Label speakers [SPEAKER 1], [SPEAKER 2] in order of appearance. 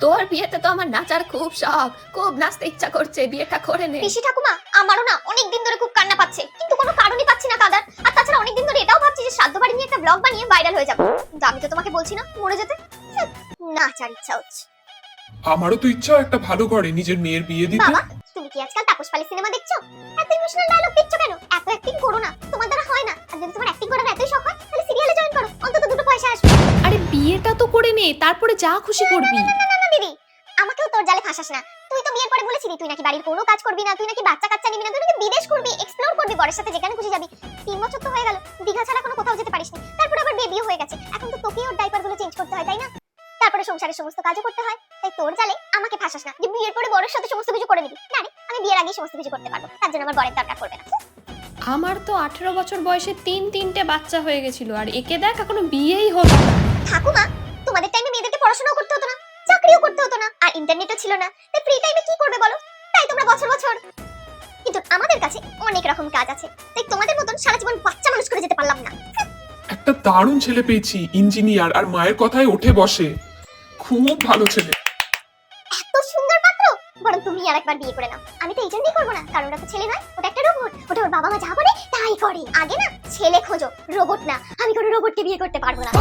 [SPEAKER 1] তোর বিয়েতে তো আমার নাচার খুব শখ, খুব নাচতে ইচ্ছা করছে, বিয়েটা করে নে।
[SPEAKER 2] পিসি ঠাকুমা, আমারও না অনেক দিন ধরে খুব কান্না পাচ্ছে, কিন্তু কোনো কারণই পাচ্ছি না কাঁদার। আর তাছাড়া অনেক দিন ধরে এটাও ভাবছি যে শ্রাদ্ধ বাড়ি নিয়ে একটা ব্লগ বানিয়ে ভাইরাল হয়ে যাবে। কিন্তু আমি তো তোমাকে বলছি না মরে যেতে, নাচার ইচ্ছা হচ্ছে।
[SPEAKER 3] আমারও তো ইচ্ছা একটা ভালো ঘরে নিজের মেয়ের বিয়ে দিতে।
[SPEAKER 2] বাবা, তুমি কি আজকাল তাপস পালি সিনেমা দেখছো? এত ইমোশনাল ডায়লগ দিচ্ছ কেন? এত অ্যাক্টিং করো না, তোমার দ্বারা হয় না। আর যদি তোমার অ্যাক্টিং করার এতই শখ হয় তাহলে সিরিয়ালে জয়েন করো, অন্তত দুটো পয়সা আসবে।
[SPEAKER 1] আরে বিয়েটা তো করে নে, তারপরে যা খুশি করবি।
[SPEAKER 2] না দিদি, আমাকেও তোর জালে ফাঁসাস না। তুই তো বিয়ের পরে বলেছিলি তুই নাকি বাড়ির কোনো কাজ করবি না, তুই নাকি বাচ্চা কাচ্চা নিবি না, তুই নাকি বিদেশ করবি, এক্সপ্লোর করবি, বরের সাথে যেখানে খুশি যাবি। 3 বছর তো হয়ে গেল, দীঘা ছাড়া কোনো কোথাও যেতে পারিসনি। তারপর আবার বেবিও হয়ে গেছে, এখন তো তোকেই ওর ডাইপার গুলো চেঞ্জ করতে হয়, তাই না? তারপরে সংসারের সমস্ত কাজও করতে হয়। তাই তোর জালে আমাকে ফাঁসাস না যে বিয়ের পরে বরের সাথে সমস্ত কিছু করে নিবি। না রে, আমি বিয়ের আগেই সমস্ত কিছু করতে পারবো, তার জন্য আমার বরের দরকার পড়বে না।
[SPEAKER 1] আমার তো 18 বছর বয়সে 3-3টে বাচ্চা হয়ে গেছিল, আর একে দেখ এখনো বিয়েই হলো না।
[SPEAKER 2] ঠাকুমা, তোমাদের টাইমে মেয়েদেরকে পড়াশোনাও করতে হতো না, চাকরিও করতে হতো না, আর ইন্টারনেটও ছিল না। তাই ফ্রি টাইমে কি করবে বলো? তাই তোমরা বছর বছর। কিন্তু আমাদের কাছে অনেক রকম কাজ আছে, তাই তোমাদের মতন সারা জীবন বাচ্চা মানুষ করে যেতে পারলাম না।
[SPEAKER 3] একটা দারুণ ছেলে পেয়েছি, ইঞ্জিনিয়ার, আর মায়ের কথায় ওঠে বসে। খুব ভালো ছেলে।
[SPEAKER 2] এত সুন্দর পাত্র, বরং তুমি আর একবার বিয়ে করে নাও। আমি তো এই জন্যই করবো না, কারণ ওটা তো ছেলে নয়, ওটা একটা রোবট। ওটা ওর বাবা মা যা বলে তাই করে। আগে না ছেলে খোঁজো, রোবট না। আমি কোনো রোবটকে বিয়ে করতে পারবো না।